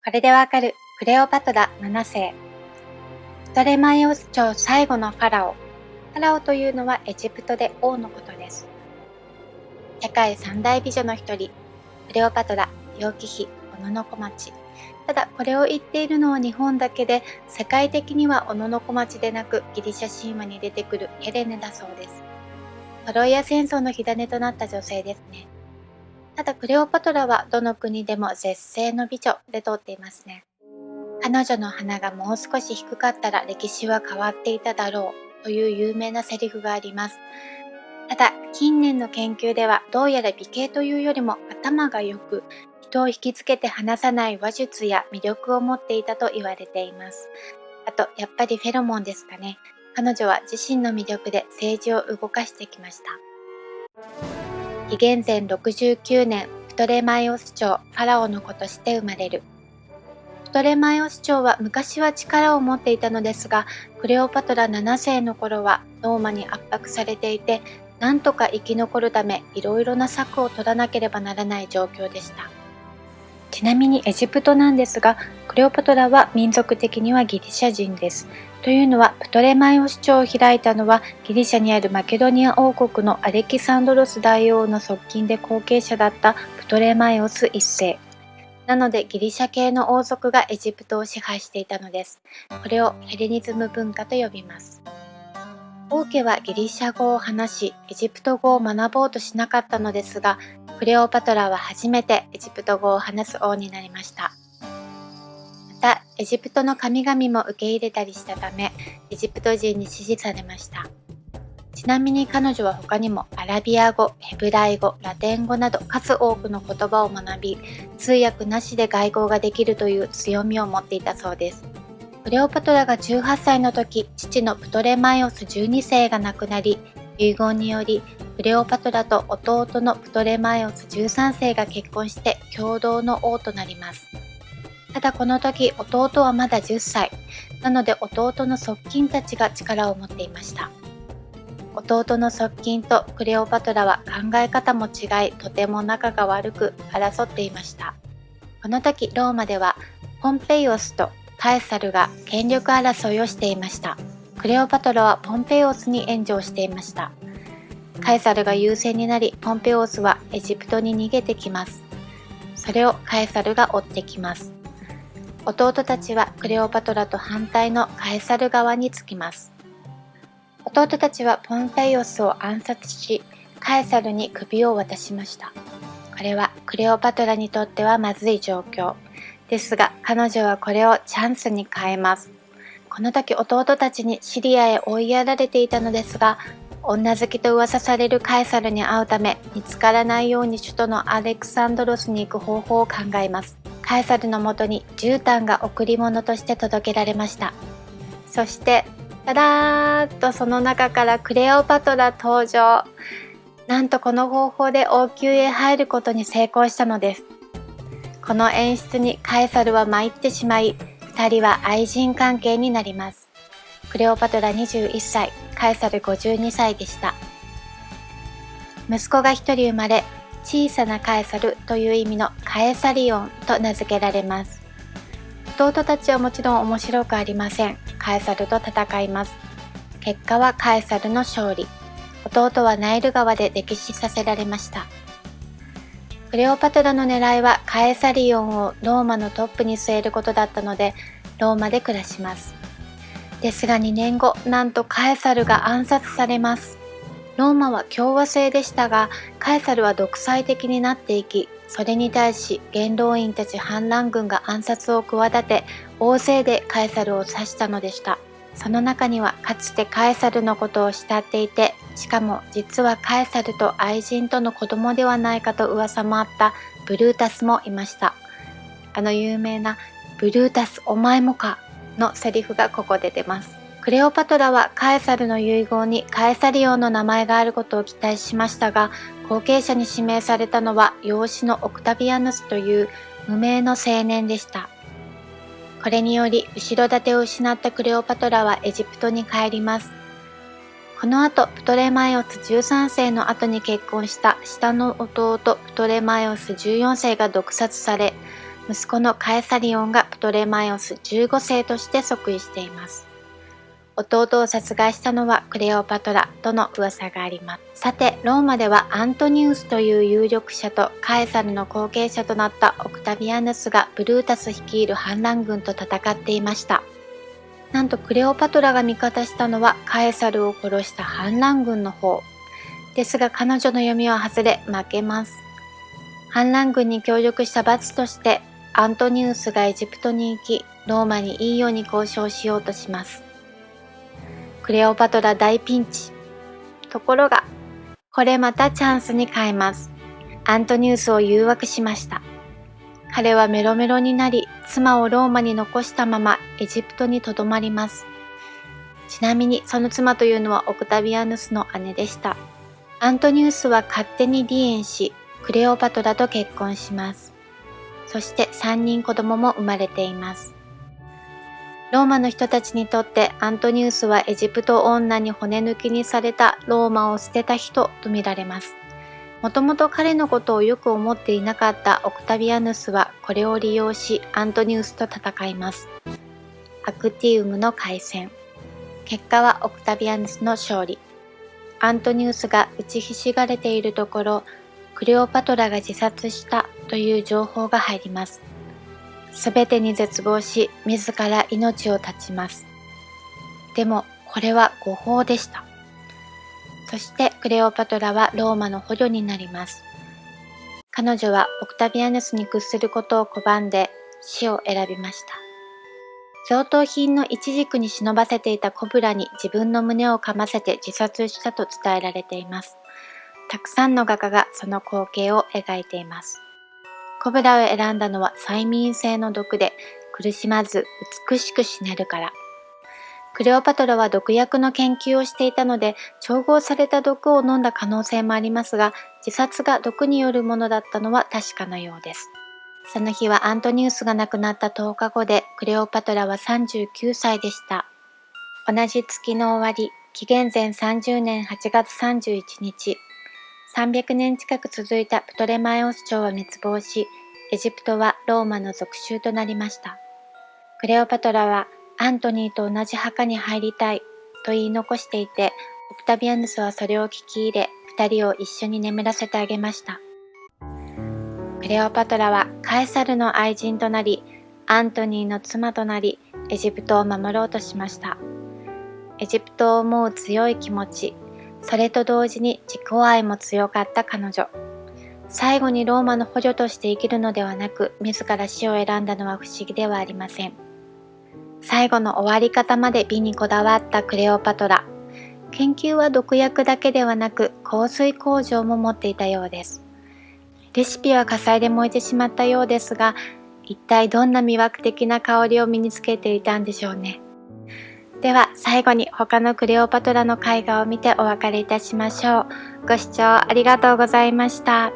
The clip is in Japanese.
これでわかるクレオパトラ7世。プトレマイオス朝最後のファラオ。ファラオというのはエジプトで王のことです。世界三大美女の一人、クレオパトラ、楊貴妃、小野小町。ただこれを言っているのは日本だけで、世界的には小野小町でなくギリシャ神話に出てくるヘレネだそうです。トロイア戦争の火種となった女性ですね。ただクレオパトラはどの国でも絶世の美女で通っていますね。彼女の鼻がもう少し低かったら歴史は変わっていただろうという有名なセリフがあります。ただ近年の研究ではどうやら美形というよりも頭が良く、人を引きつけて離さない話術や魅力を持っていたと言われています。あとやっぱりフェロモンですかね。彼女は自身の魅力で政治を動かしてきました。紀元前69年、プトレマイオス朝ファラオの子として生まれる。プトレマイオス朝は昔は力を持っていたのですが、クレオパトラ7世の頃はローマに圧迫されていて、なんとか生き残るためいろいろな策を取らなければならない状況でした。ちなみにエジプトなんですが、クレオパトラは民族的にはギリシャ人です。というのは、プトレマイオス朝を開いたのはギリシャにあるマケドニア王国のアレキサンドロス大王の側近で後継者だったプトレマイオス一世。なのでギリシャ系の王族がエジプトを支配していたのです。これをヘレニズム文化と呼びます。王家はギリシャ語を話し、エジプト語を学ぼうとしなかったのですが、クレオパトラは初めてエジプト語を話す王になりました。また、エジプトの神々も受け入れたりしたため、エジプト人に支持されました。ちなみに彼女は他にもアラビア語、ヘブライ語、ラテン語など数多くの言葉を学び、通訳なしで外交ができるという強みを持っていたそうです。クレオパトラが18歳の時、父のプトレマイオス12世が亡くなり、遺言によりクレオパトラと弟のプトレマイオス13世が結婚して共同の王となります。ただこの時、弟はまだ10歳。なので弟の側近たちが力を持っていました。弟の側近とクレオパトラは考え方も違い、とても仲が悪く争っていました。この時ローマではポンペイオスとカエサルが権力争いをしていました。クレオパトラはポンペイオスに援助をしていました。カエサルが優勢になり、ポンペイオスはエジプトに逃げてきます。それをカエサルが追ってきます。弟たちはクレオパトラと反対のカエサル側につきます。弟たちはポンペイオスを暗殺し、カエサルに首を渡しました。これはクレオパトラにとってはまずい状況。ですが彼女はこれをチャンスに変えます。この時弟たちにシリアへ追いやられていたのですが、女好きと噂されるカエサルに会うため、見つからないように首都のアレクサンドロスに行く方法を考えます。カエサルのもとに絨毯が贈り物として届けられました。そしてただーっとその中からクレオパトラ登場。なんとこの方法で王宮へ入ることに成功したのです。この演出にカエサルは参ってしまい、2人は愛人関係になります。クレオパトラ21歳、カエサル52歳でした。息子が1人生まれ、小さなカエサルという意味のカエサリオンと名付けられます。弟たちはもちろん面白くありません。カエサルと戦います。結果はカエサルの勝利。弟はナイル川で溺死させられました。クレオパトラの狙いはカエサリオンをローマのトップに据えることだったので、ローマで暮らします。ですが2年後、なんとカエサルが暗殺されます。ローマは共和制でしたが、カエサルは独裁的になっていき、それに対し元老院たち反乱軍が暗殺を企て、大勢でカエサルを刺したのでした。その中にはかつてカエサルのことを慕っていて、しかも実はカエサルと愛人との子供ではないかと噂もあったブルータスもいました。有名なブルータスお前もかのセリフがここで出ます。クレオパトラはカエサルの遺言にカエサリオンの名前があることを期待しましたが、後継者に指名されたのは養子のオクタビアヌスという無名の青年でした。これにより後ろ盾を失ったクレオパトラはエジプトに帰ります。この後プトレマイオス13世の後に結婚した下の弟プトレマイオス14世が毒殺され、息子のカエサリオンがプトレマイオス15世として即位しています。弟を殺害したのはクレオパトラとの噂があります。さて、ローマではアントニウスという有力者とカエサルの後継者となったオクタビアヌスがブルータス率いる反乱軍と戦っていました。なんとクレオパトラが味方したのはカエサルを殺した反乱軍の方。ですが彼女の読みは外れ負けます。反乱軍に協力した罰としてアントニウスがエジプトに行き、ローマにいいように交渉しようとします。クレオパトラ大ピンチ。ところが、これまたチャンスに変えます。アントニウスを誘惑しました。彼はメロメロになり、妻をローマに残したままエジプトにとどまります。ちなみにその妻というのはオクタビアヌスの姉でした。アントニウスは勝手に離縁し、クレオパトラと結婚します。そして3人子供も生まれています。ローマの人たちにとってアントニウスはエジプト女に骨抜きにされたローマを捨てた人と見られます。もともと彼のことをよく思っていなかったオクタビアヌスはこれを利用しアントニウスと戦います。アクティウムの海戦。結果はオクタビアヌスの勝利。アントニウスが打ちひしがれているところ、クレオパトラが自殺したという情報が入ります。すべてに絶望し、自ら命を絶ちます。でも、これは誤報でした。そしてクレオパトラはローマの捕虜になります。彼女はオクタビアヌスに屈することを拒んで死を選びました。贈答品のイチジクに忍ばせていたコブラに自分の胸を噛ませて自殺したと伝えられています。たくさんの画家がその光景を描いています。コブラを選んだのは催眠性の毒で苦しまず美しく死ねるから。クレオパトラは毒薬の研究をしていたので調合された毒を飲んだ可能性もありますが、自殺が毒によるものだったのは確かなようです。その日はアントニウスが亡くなった10日後でクレオパトラは39歳でした。同じ月の終わり、紀元前30年8月31日、300年近く続いたプトレマイオス朝は滅亡し、エジプトはローマの属州となりました。クレオパトラはアントニーと同じ墓に入りたいと言い残していて、オクタビアヌスはそれを聞き入れ、2人を一緒に眠らせてあげました。クレオパトラはカエサルの愛人となり、アントニーの妻となり、エジプトを守ろうとしました。エジプトを思う強い気持ち、それと同時に自己愛も強かった彼女。最後にローマの捕虜として生きるのではなく、自ら死を選んだのは不思議ではありません。最後の終わり方まで美にこだわったクレオパトラ。研究は毒薬だけではなく、香水工場も持っていたようです。レシピは火災で燃えてしまったようですが、一体どんな魅惑的な香りを身につけていたんでしょうね。では最後に他のクレオパトラの絵画を見てお別れいたしましょう。ご視聴ありがとうございました。